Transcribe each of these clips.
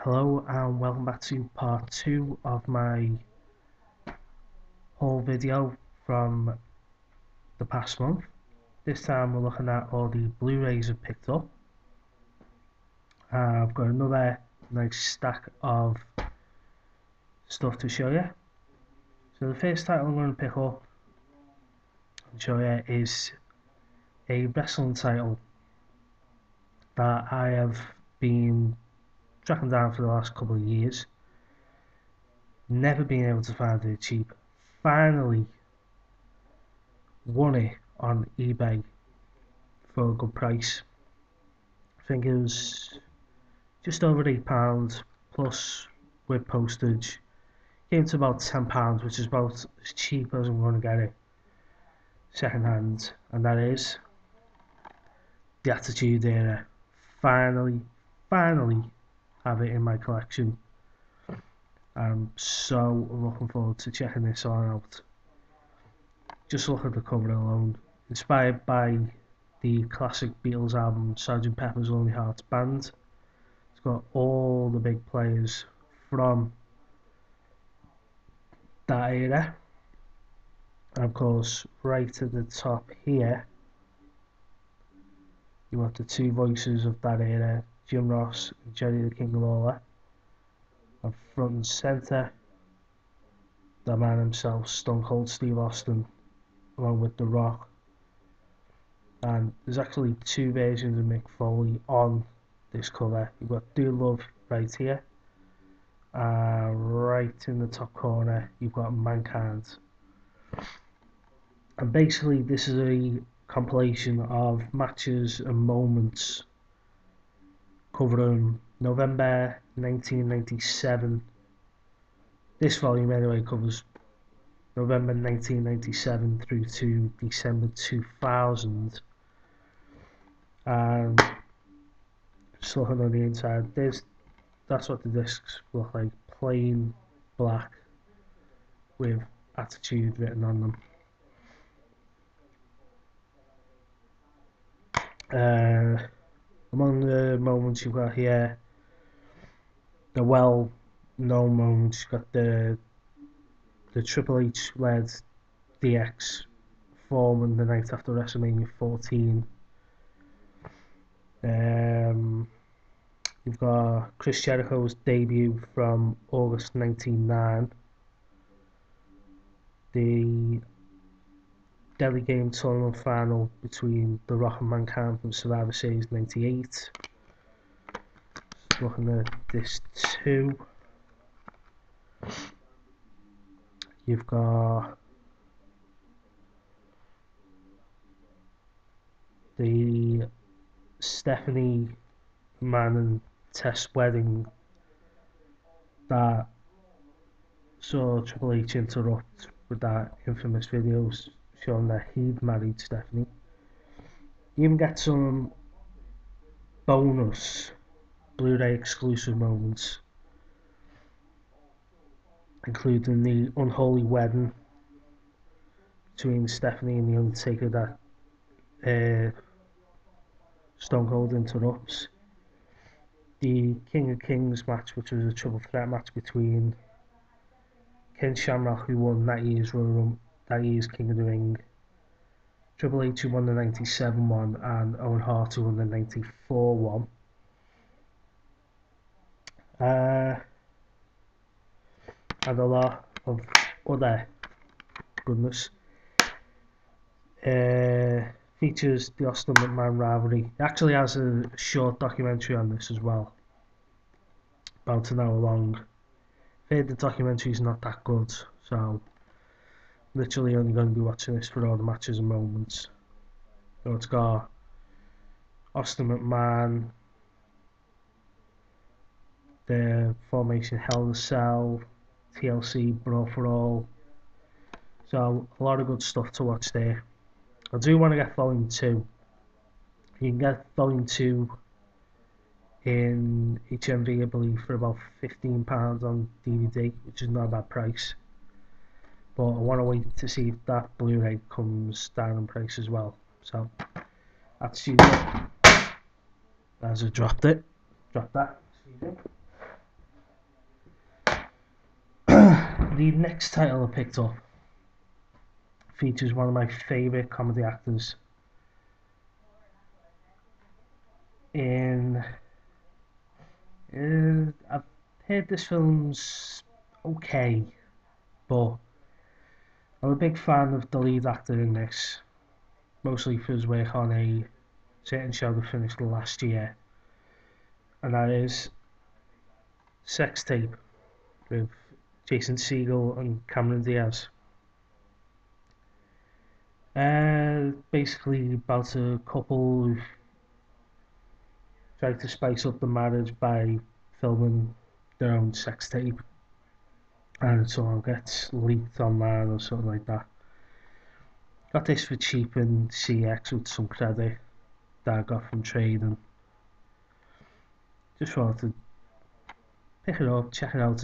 Hello and welcome back to part 2 of my haul video from the past month. This time we're looking at all the Blu-rays I've picked up. I've got another nice stack of stuff to show you. So the first title I'm going to pick up and show you is a wrestling title that I have been tracking down for the last couple of years. Never been able to find it cheap. Finally won it on eBay for a good price. I think it was just over £8 plus with postage. Came to about £10, which is about as cheap as I'm going to get it second hand, and that is the Attitude Era. Finally have it in my collection. I'm so looking forward to checking this one out. Just look at the cover alone. Inspired by the classic Beatles album Sgt. Pepper's Lonely Hearts Band. It's got all the big players from that era. And of course, right at the top here, you got the two voices of that era, Jim Ross and Jerry the King Lawler. And front and centre, the man himself, Stone Cold Steve Austin, along with The Rock. And there's actually two versions of Mick Foley on this cover. You've got Do Love right here, right in the top corner you've got Mankind. And basically this is a compilation of matches and moments covering November 1997. This volume anyway covers November 1997 through to December 2000. And just looking on the inside, that's what the discs look like, plain black with Attitude written on them. Among the moments you've got here, the well-known moments, you've got the Triple H led DX Foreman the night after WrestleMania 14. You've got Chris Jericho's debut from August 1999. The Deli Game tournament final between The Rock and Mankind from Survivor Series 98. Just looking at this too. You've got the Stephanie Man and Tess wedding that saw Triple H interrupt with that infamous video showing that he'd married Stephanie. You even get some bonus Blu-ray exclusive moments, including the unholy wedding between Stephanie and The Undertaker that Stone Cold interrupts. The King of Kings match, which was a triple threat match between Ken Shamrock, who won that year's King of the Ring, Triple H, who won the 97 one, and Owen Hart, who won the 94 one. And a lot of other goodness. Features the Austin McMahon rivalry. It actually has a short documentary on this as well, about an hour long. I heard the documentary is not that good, so literally only going to be watching this for all the matches and moments. So it's got Austin McMahon, the formation Hell in a Cell, TLC, Brawl for All. So a lot of good stuff to watch there. I do want to get Volume 2. You can get Volume 2 in HMV, I believe, for about £15 on DVD, which is not a bad price. But I want to wait to see if that Blu-ray comes down in price as well. So that's you. As I dropped that. Excuse me. The next title I picked up features one of my favourite comedy actors in. I've heard this film's okay, but I'm a big fan of the lead actor in this, mostly for his work on a certain show that finished last year, and that is Sex Tape with Jason Segel and Cameron Diaz. Basically about a couple who tried to spice up the marriage by filming their own sex tape, and it sort of gets leaked online or something like that. Got this for cheap in CX with some credit that I got from trading. Just wanted to pick it up, check it out.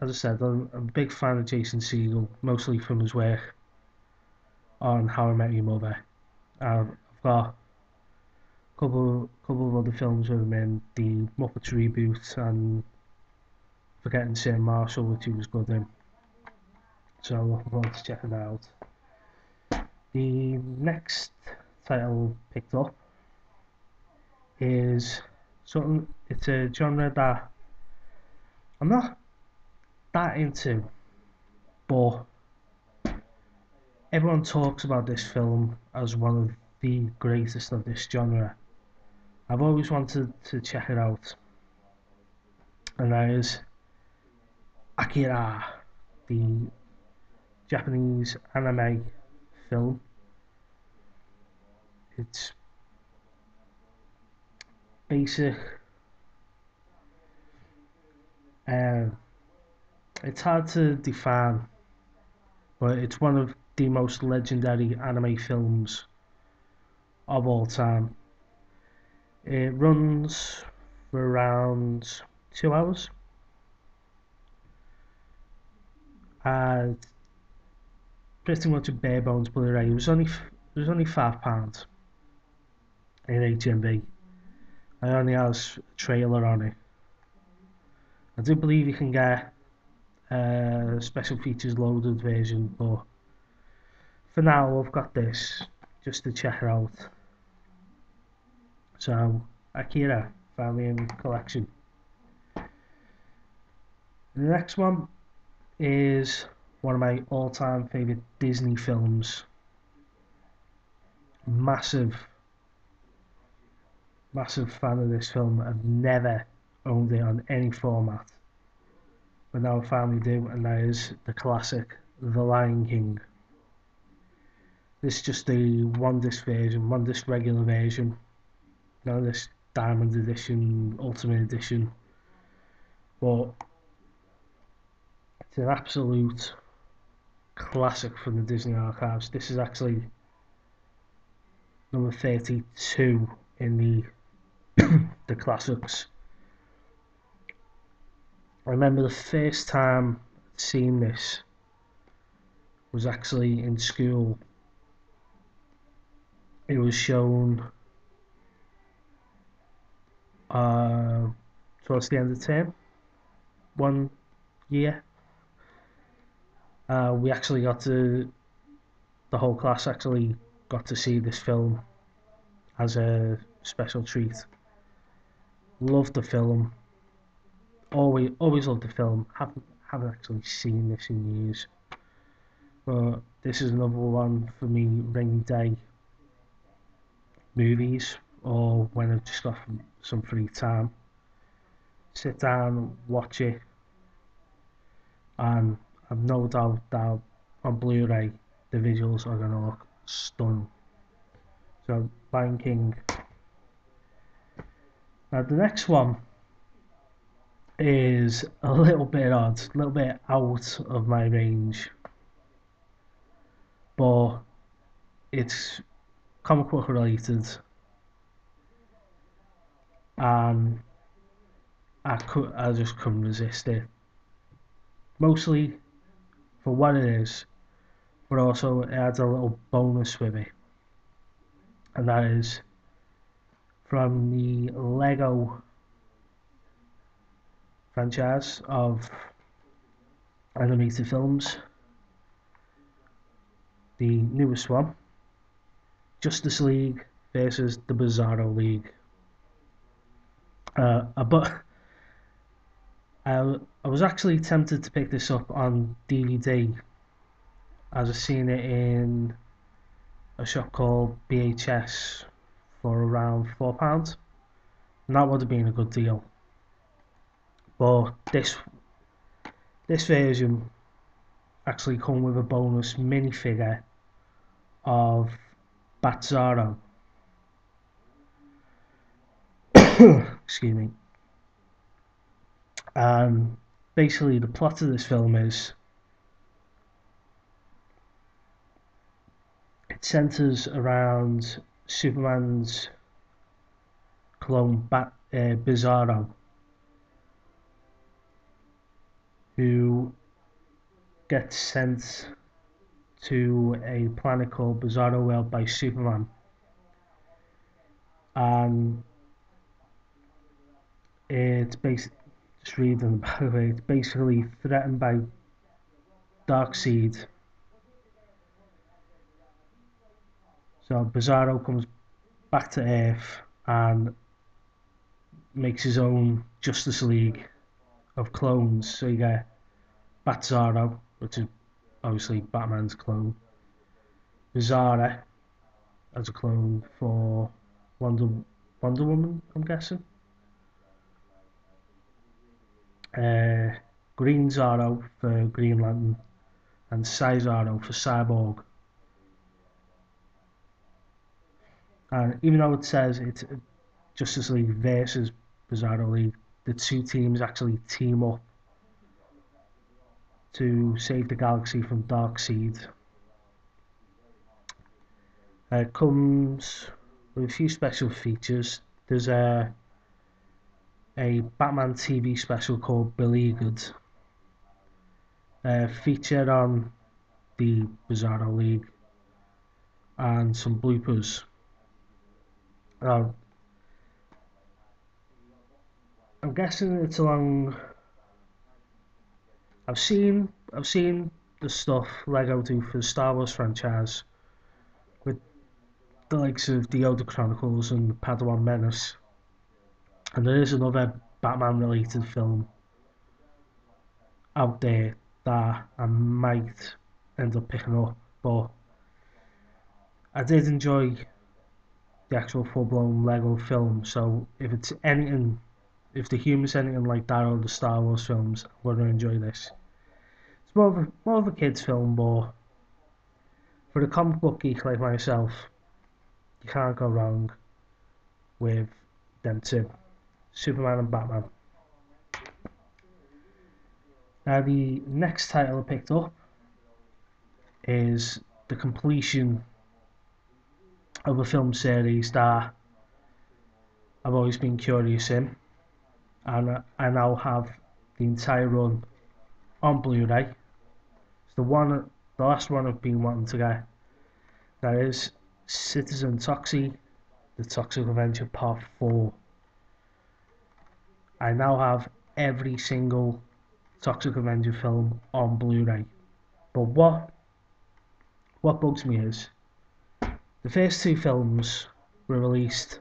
As I said, I'm a big fan of Jason Segel, mostly from his work on How I Met Your Mother. I've got a couple of other films with him in, the Muppets reboot and Forgetting Sarah Marshall, which he was good in. So I'm looking forward to checking that out. The next title picked up is something. It's a genre that I'm not that into, but everyone talks about this film as one of the greatest of this genre. I've always wanted to check it out, and that is Akira, the Japanese anime film. It's basic. Um, it's hard to define, but it's one of the most legendary anime films of all time. It runs for around 2 hours. Pretty much a bare bones Blu-ray. It was only £5 in HMV. It only has a trailer on it. I do believe you can get a special features loaded version, but for now I've got this just to check it out. So Akira, family and collection. The next one is one of my all-time favourite Disney films. Massive fan of this film. I've never owned it on any format, but now I finally do, and that is the classic The Lion King. This is just the one disc version, one disc regular version, not this Diamond Edition, Ultimate Edition, but it's an absolute classic from the Disney archives. This is actually number 32 in the classics. I remember the first time seeing this was actually in school. It was shown towards the end of the term, one year. We actually the whole class actually got to see this film as a special treat. Loved the film. Always loved the film. Haven't actually seen this in years, but this is another one for me. Rainy day movies, or when I've just got some free time, sit down, watch it, and I've no doubt that on Blu-ray the visuals are gonna look stunning. So Lion King. Now the next one is a little bit odd, a little bit out of my range, but it's comic book related, and I just couldn't resist it. Mostly for what it is, but also it adds a little bonus with it, and that is from the Lego franchise of animated films. The newest one, Justice League versus the Bizarro League. But I was actually tempted to pick this up on DVD as I've seen it in a shop called BHS for around £4, and that would have been a good deal. But this version actually come with a bonus minifigure of Batzaro. Excuse me. And basically the plot of this film is it centres around Superman's clone Bizarro, who gets sent to a planet called Bizarro World by Superman, and it's basically, just reading about it, it's basically threatened by Darkseid. So Bizarro comes back to Earth and makes his own Justice League of clones. So you get Batzaro, which is obviously Batman's clone, Bizarra as a clone for Wonder Woman, I'm guessing. Green Zorro for Green Lantern, and Sizarro for Cyborg. And even though it says it's Justice League versus Bizarro League, the two teams actually team up to save the galaxy from Darkseid. It comes with a few special features. There's a Batman TV special called Beleaguered, featured on the Bizarro League, and some bloopers. I'm guessing it's along. I've seen the stuff Lego do for the Star Wars franchise with the likes of the Yoda Chronicles and Padawan Menace, and there is another Batman related film out there that I might end up picking up, but I did enjoy the actual full-blown Lego film, so if it's anything, if the humor's anything like that or the Star Wars films, I'm going to enjoy this. It's more of a kids film, but for a comic book geek like myself, you can't go wrong with them two, Superman and Batman. Now the next title I picked up is the completion of a film series that I've always been curious in, and I now have the entire run on Blu-ray. It's the last one I've been wanting to get. That is Citizen Toxie, The Toxic Avenger Part 4. I now have every single Toxic Avenger film on Blu-ray. But what bugs me is the first two films were released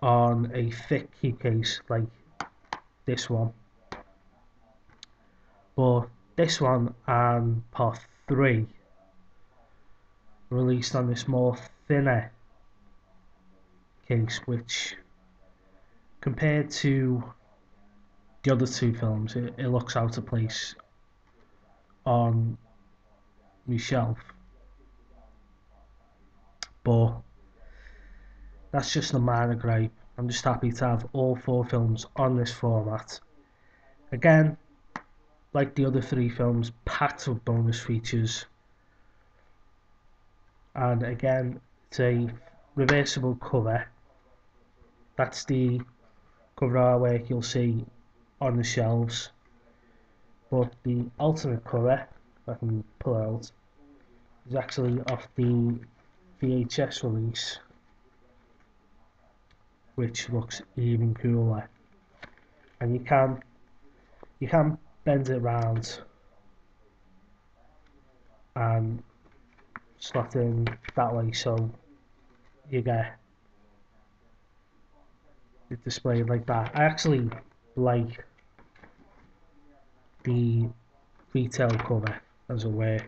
on a thick keep case like this one. But this one and Part 3 released on this more thinner case, which compared to the other two films, it looks out of place on my shelf. But that's just a minor gripe. I'm just happy to have all four films on this format. Again, like the other three films, packed with bonus features. And again, it's a reversible cover. That's the cover artwork you'll see on the shelves. But the alternate cover, if I can pull out, is actually off the VHS release, which looks even cooler. And you can bend it around and slot in that way, so you get it displayed like that. I actually like the retail cover as a way.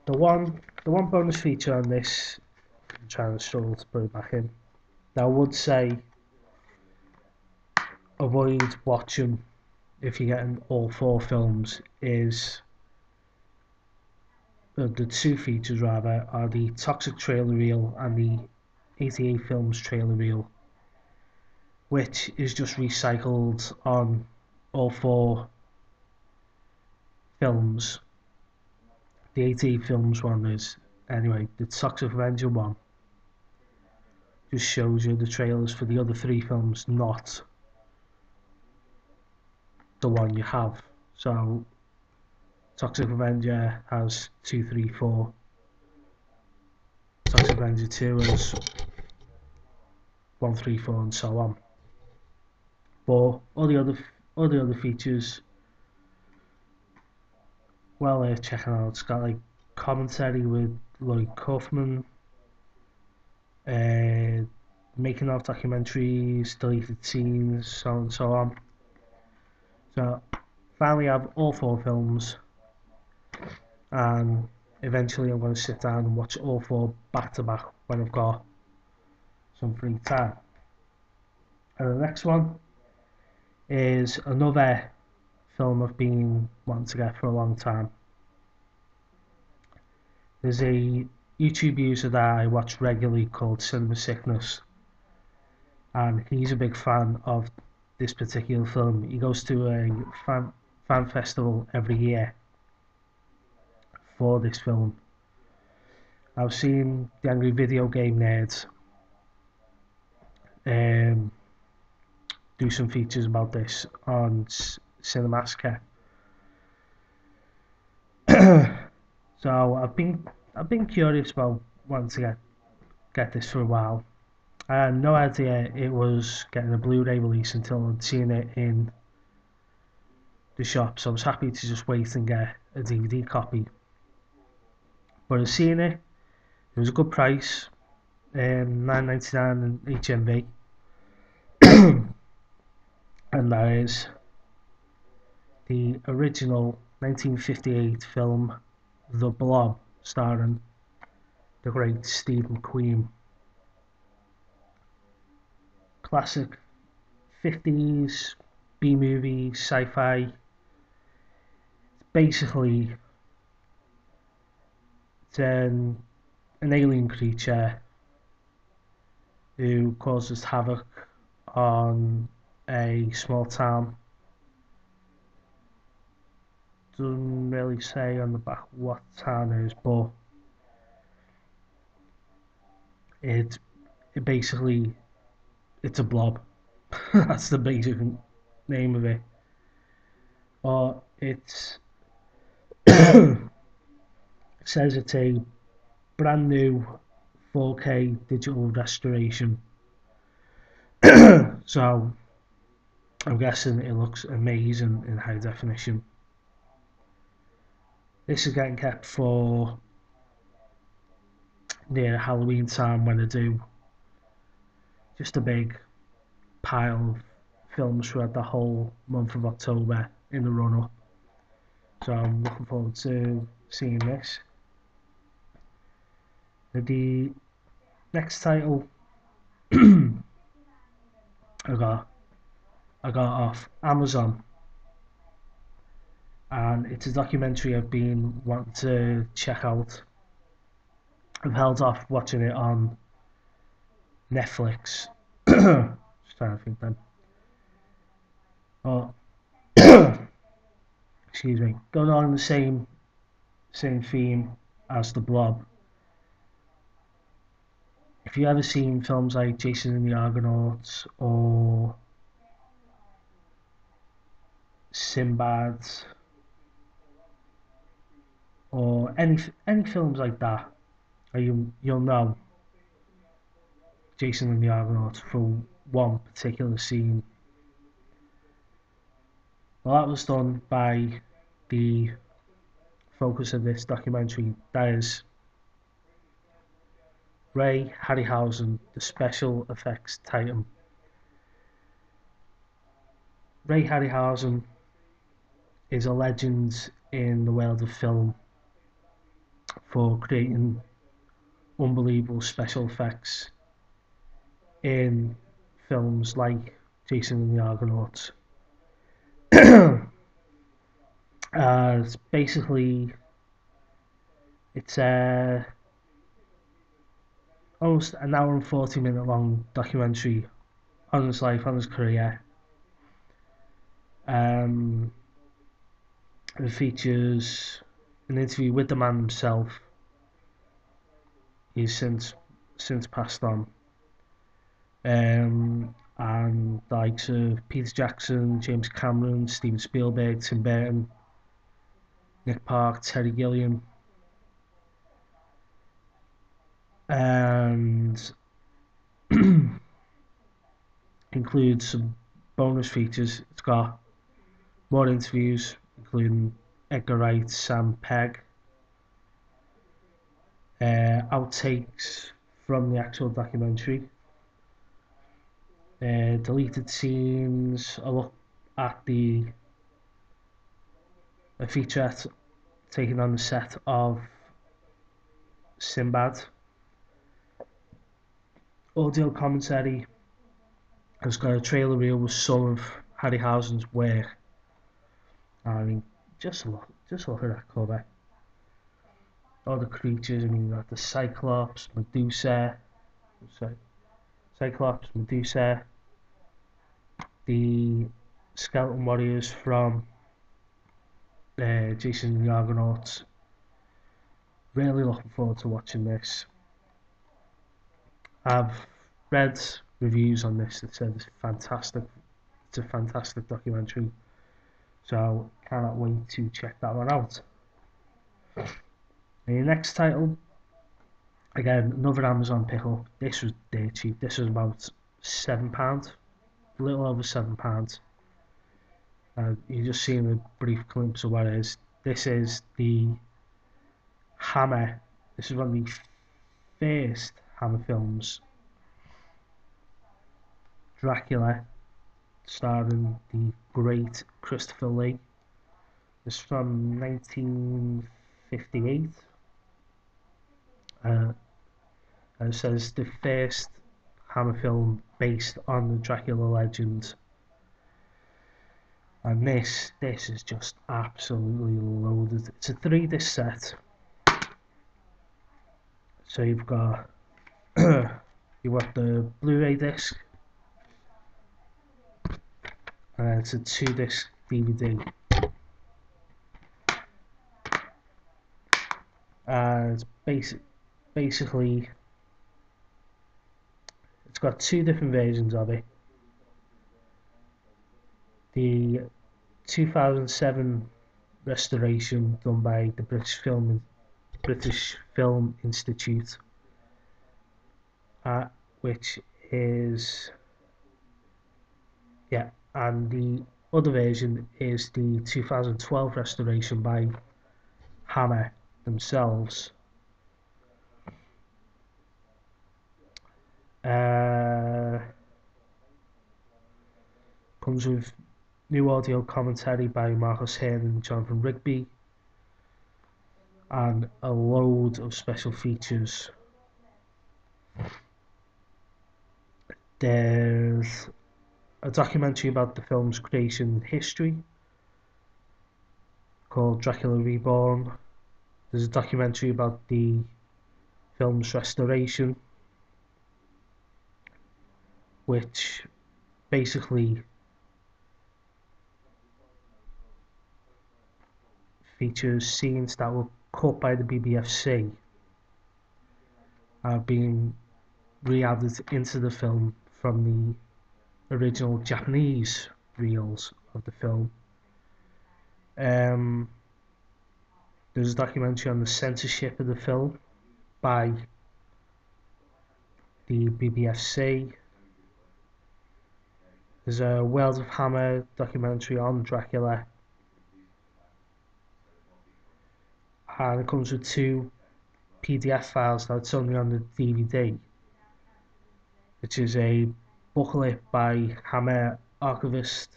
The one bonus feature on this, I'm trying to struggle to put it back in. Now I would say avoid watching if you're getting all 4 films is the 2 features rather are the Toxic trailer reel and the 88 Films trailer reel, which is just recycled on all 4 films. The 88 Films one is, anyway, the Toxic Avenger one just shows you the trailers for the other 3 films, not the one you have. So Toxic Avenger has 2, 3, 4. Toxic Avenger 2 has 1, 3, 4, and so on. But all the other features, well, checking out. It's got like commentary with Lloyd Kaufman, making of documentaries, deleted scenes, so on and so on. So finally, I have all 4 films, and eventually, I'm going to sit down and watch all 4 back to back when I've got some free time. And the next one is another film I've been wanting to get for a long time. There's a YouTube user that I watch regularly called Cinema Sickness, and he's a big fan of this particular film. He goes to a fan festival every year for this film. I've seen the Angry Video Game Nerds do some features about this on Cinemassacre. So I've been curious about wanting to get this for a while. I had no idea it was getting a Blu-ray release until I'd seen it in the shop, so I was happy to just wait and get a DVD copy. But I've seen it. It was a good price, $9.99 in HMV, and that is the original 1958 film The Blob, starring the great Steve McQueen. Classic 50s B-movie sci-fi. Basically, it's an alien creature who causes havoc on a small town. Doesn't really say on the back what town it is, but it basically, it's a blob. That's the basic name of it. Or it says it's a brand new 4K digital restoration. So I'm guessing it looks amazing in high definition. This is getting kept for near Halloween time when I do just a big pile of films throughout the whole month of October in the run up. So I'm looking forward to seeing this. The next title I got off Amazon, and it's a documentary I've been wanting to check out. I've held off watching it on Netflix. Just trying to think then. Oh, excuse me. Going on the same theme as The Blob. If you ever seen films like Jason and the Argonauts or Sinbad or any films like that, you'll know Jason and the Argonauts for one particular scene. Well, that was done by the focus of this documentary, that is Ray Harryhausen, the special effects titan. Ray Harryhausen is a legend in the world of film for creating unbelievable special effects in films like Jason and the Argonauts. It's basically it's a almost an hour and 40-minute long documentary on his life, on his career. Um, it features an interview with the man himself. He's since passed on. And the likes of Peter Jackson, James Cameron, Steven Spielberg, Tim Burton, Nick Park, Terry Gilliam, and includes some bonus features. It's got more interviews, including Edgar Wright, Sam Pegg, outtakes from the actual documentary, deleted scenes, a look at a featurette taken on the set of Sinbad, audio commentary. Has got a trailer reel with some of Harryhausen's work. I mean, just look at that cover. All the creatures. I mean, you got the Cyclops, Medusa, Cyclops, Medusa, the skeleton warriors from Jason and the Argonauts. Really looking forward to watching this. I've read reviews on this that said it's fantastic. It's a fantastic documentary. So cannot wait to check that one out. And the next title, again, another Amazon pickle. This was dirt cheap. This was about £7, a little over £7. You're just seeing a brief glimpse of what it is. This is the Hammer. This is one of the first Hammer films. Dracula, starring the great Christopher Lee. This is from 1958. And it says the first Hammer film based on the Dracula legend. And this is just absolutely loaded. It's a 3-disc set. So you've got the Blu-ray disc, and it's a 2-disc DVD. And it's basically it's got 2 different versions of it. The 2007 restoration done by the British Film Institute, which is and the other version is the 2012 restoration by Hammer themselves. Comes with new audio commentary by Marcus Hearn and Jonathan Rigby, and a load of special features. There's a documentary about the film's creation history called Dracula Reborn. There's a documentary about the film's restoration, which basically features scenes that were cut by the BBFC are being re-added into the film from the original Japanese reels of the film. There's a documentary on the censorship of the film by the BBFC. There's a World of Hammer documentary on Dracula, and it comes with 2 PDF files that's only on the DVD, which is a booklet by Hammer archivist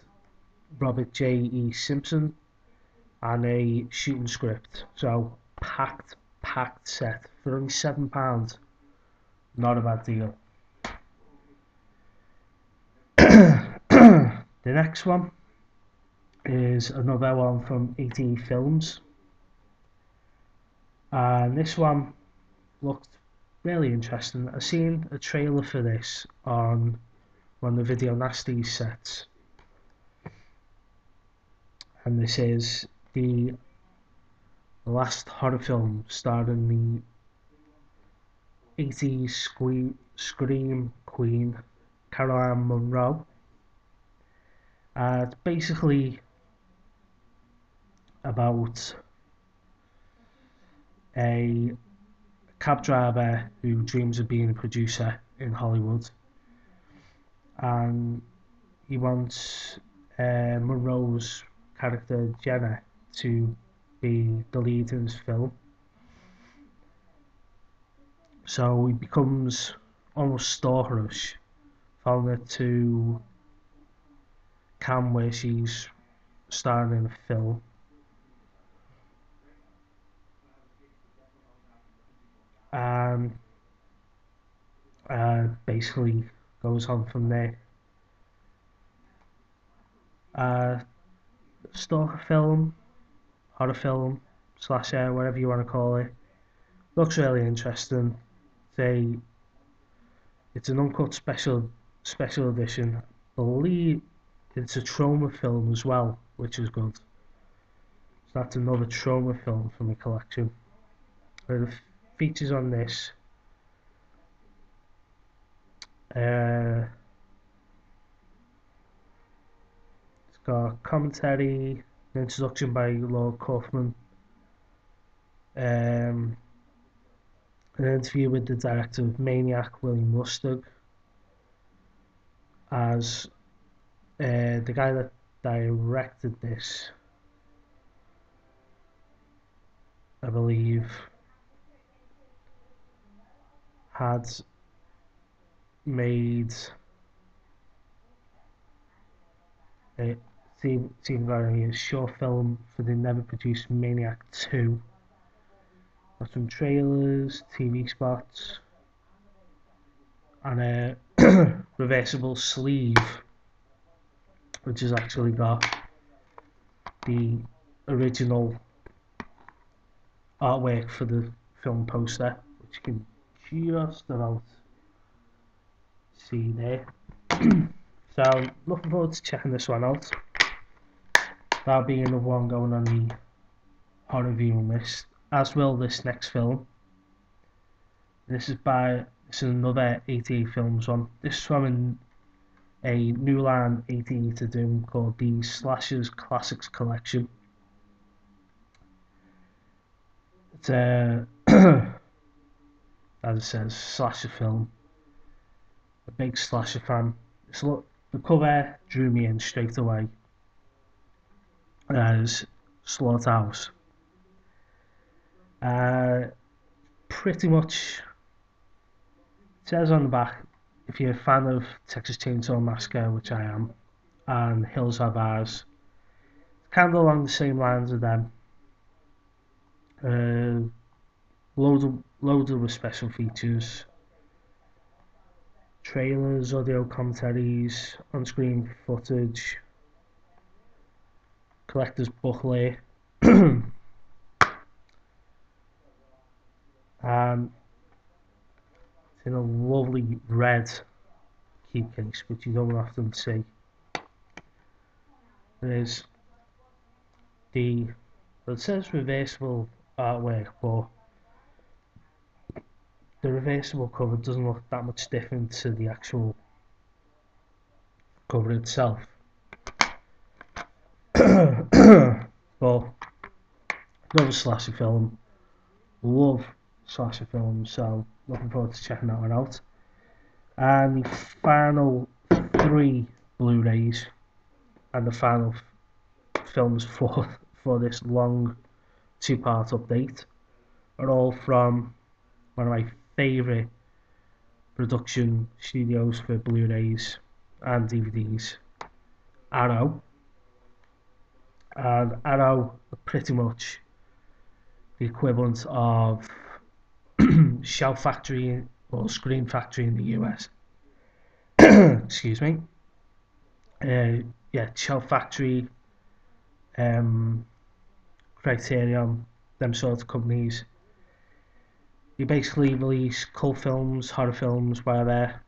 Robert J.E. Simpson and a shooting script. So packed set for only £7. Not a bad deal. The next one is another one from 80 Films, and this one looked really interesting. I seen a trailer for this on one of the Video Nasty sets, and this is the last horror film starring the 80s scream queen Caroline Munro. It's basically about a cab driver who dreams of being a producer in Hollywood, and he wants Munro's character Jenna to be the lead in his film. So he becomes almost stalkerish, following her to Cam where she's starring in a film. And basically goes on from there. Stalker film, horror film, slasher, whatever you want to call it. Looks really interesting. It's an uncut special edition. I believe it's a trauma film as well, which is good. So that's another trauma film from the collection. The features on this. It's got commentary, an introduction by Lord Kaufman, an interview with the director of Maniac, William Lustig, as the guy that directed this, I believe, had made a short film for the never produced Maniac 2. Got some trailers, TV spots, and a reversible sleeve, which has actually got the original artwork for the film poster, which you can just about see there. So looking forward to checking this one out. That'll be another one going on the horror viewing list, as will this next film. This is another 88 Films one. This is from a new line 88 to do called the Slashers Classics Collection. It's a as it says, slasher film. A big slasher fan. The cover drew me in straight away. As Slaughterhouse. Pretty much it says on the back, if you're a fan of Texas Chainsaw Massacre, which I am, and Hills Have Eyes, kind of along the same lines of them. Loaded with special features, trailers, audio commentaries, on-screen footage, collector's booklet, and it's in a lovely red key case, which you don't often see. There's it says reversible artwork, but the reversible cover doesn't look that much different to the actual cover itself. But another slasher film. Love slasher films, so looking forward to checking that one out. And the final 3 Blu-rays, and the final films for this long two-part update are all from one of my favourite production studios for Blu-rays and DVDs, Arrow. And Arrow are pretty much the equivalent of Shout Factory or Scream Factory in the US. Excuse me. Yeah, Shout Factory, Criterion, them sort of companies. They basically release cult films, horror films, whatever.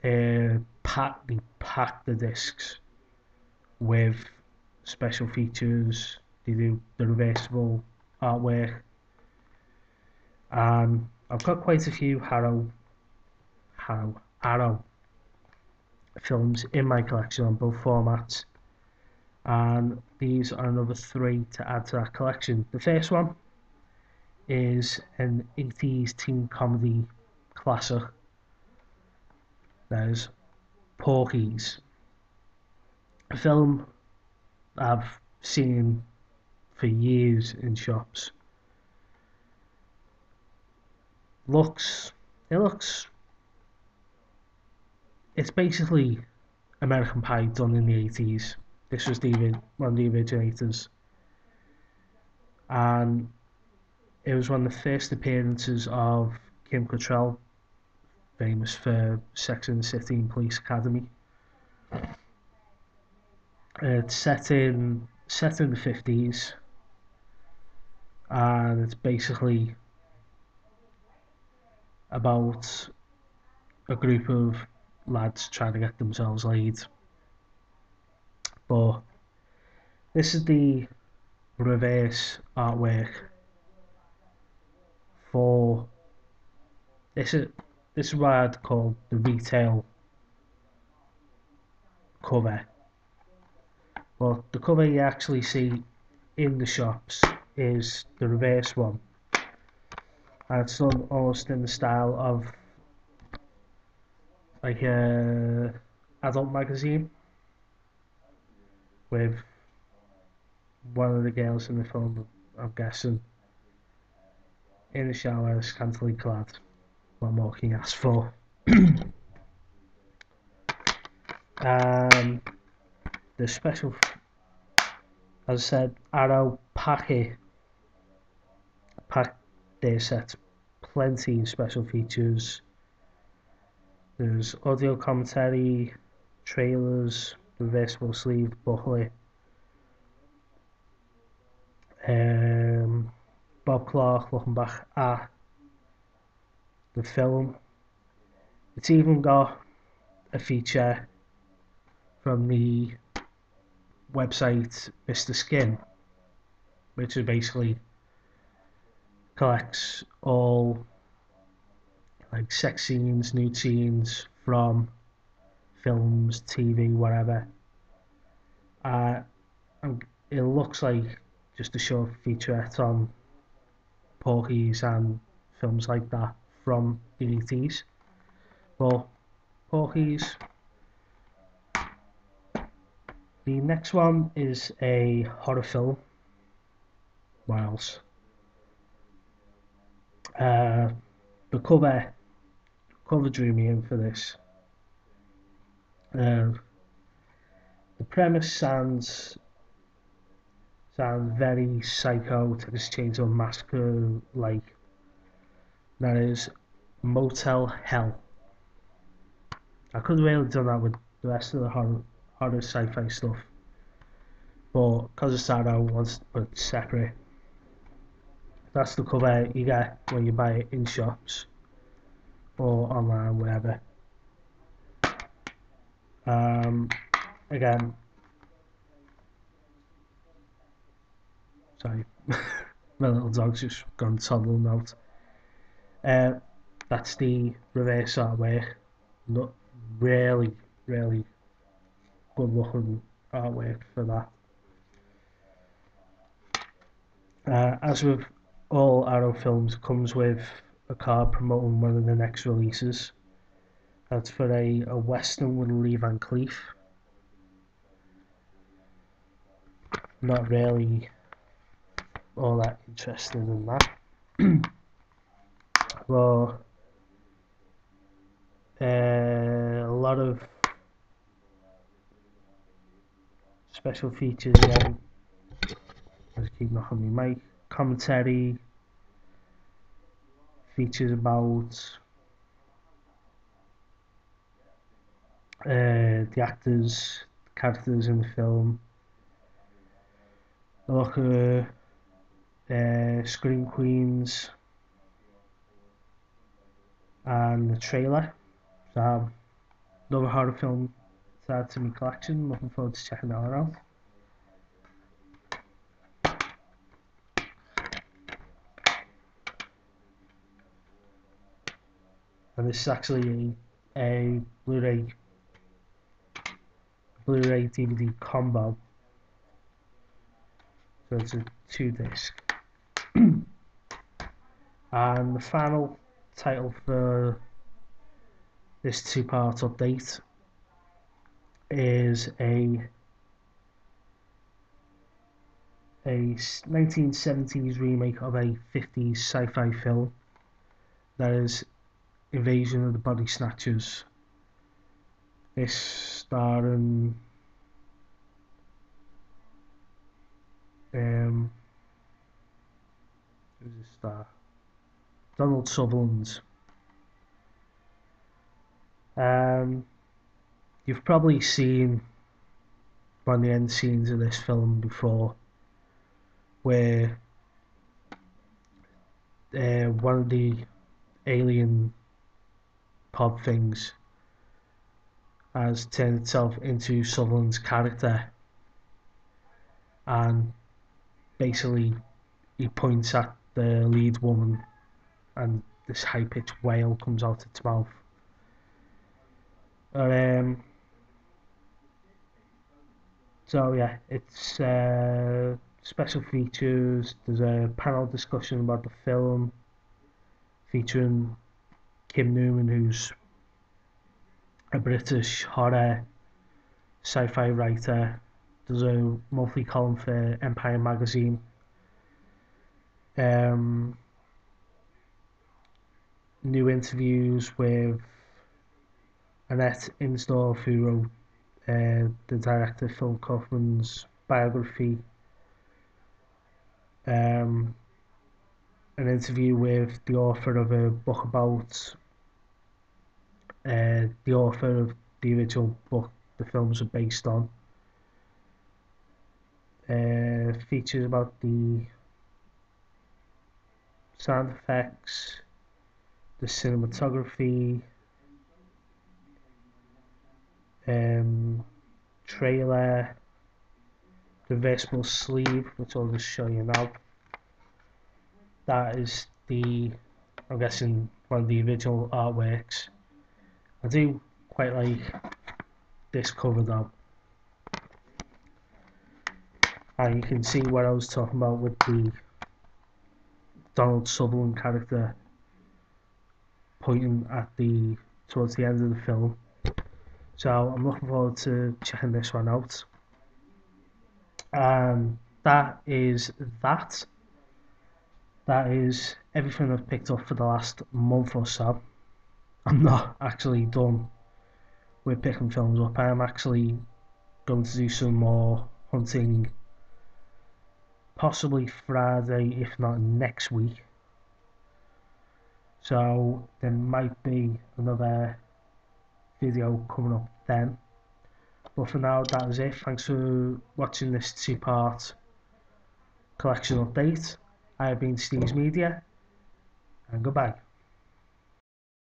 They pack the discs with special features. They do the reversible artwork, and I've got quite a few Arrow films in my collection on both formats, and these are another 3 to add to that collection. The first one is an 80s teen comedy classic. There's Porky's, a film I've seen for years in shops. It's basically American Pie done in the 80s. This was one of the originators, and it was one of the first appearances of Kim Cattrall, famous for Sex and the City and Police Academy. It's set in the 50s, and it's basically about a group of lads trying to get themselves laid. But this is the reverse artwork for this is what I'd call the retail cover. Well, the cover you actually see in the shops is the reverse one, and it's done almost in the style of like a adult magazine, with one of the girls in the film, I'm guessing, in the shower, scantily clad. What more can you ask for? The special, as I said, Arrow pack their set, plenty of special features. There's audio commentary, trailers, reversible sleeve booklet, Bob Clark looking back at the film. It's even got a feature from the website Mr. Skin, which is basically collects all like sex scenes, nude scenes from films, TV, whatever. It looks like just a short featurette on Porky's and films like that from the 80s. Well, Porky's. The next one is a horror film. What else? The cover drew me in for this. The premise sounds very Psycho, Texas Chainsaw Massacre like. That is Motel Hell. I could have really done that with the rest of the horror sci-fi stuff, but because it's sad, I wanted to put it separate. That's the cover you get when you buy it in shops or online, wherever. Again, sorry, my little dog's just gone toddling out. That's the reverse artwork. Not really good looking artwork for that. As with all Arrow films, comes with a card promoting one of the next releases. That's for a western with Lee Van Cleef. not really all that interested in that. But a lot of special features again. Let's keep knocking my mic. Commentary, features about the actors, characters in the film. A look at Scream Queens and the trailer. So another horror film to add to my collection. Looking forward to checking that out. And this is actually a Blu-ray DVD combo. So it's a 2-disc. And the final title for this 2-part update is a 1970s remake of a 50s sci-fi film that is Invasion of the Body Snatchers. This starring who's the star? Donald Sutherland. You've probably seen one of the end scenes of this film before, where one of the alien pod things has turned itself into Sutherland's character, and basically he points at the lead woman and this high-pitched wail comes out its mouth. So yeah, it's special features. There's a panel discussion about the film featuring Kim Newman, who's a British horror sci-fi writer. There's a monthly column for Empire magazine. New interviews with Annette Insdorf, who wrote the director Phil Kaufman's biography. An interview with the author of a book about the author of the original book the films are based on. Features about the sound effects, the cinematography, trailer, the reversible sleeve, which I'll just show you now. That is I'm guessing, one of the original artworks. I do quite like this cover though. And you can see what I was talking about with the Donald Sutherland character pointing at towards the end of the film. So I'm looking forward to checking this one out. That is everything I've picked up for the last month or so. I'm not actually done with picking films up. I am actually going to do some more hunting, possibly Friday, if not next week. So there might be another video coming up then. But for now, that is it. Thanks for watching this 2-part collection update. I have been Steve's Media, and goodbye.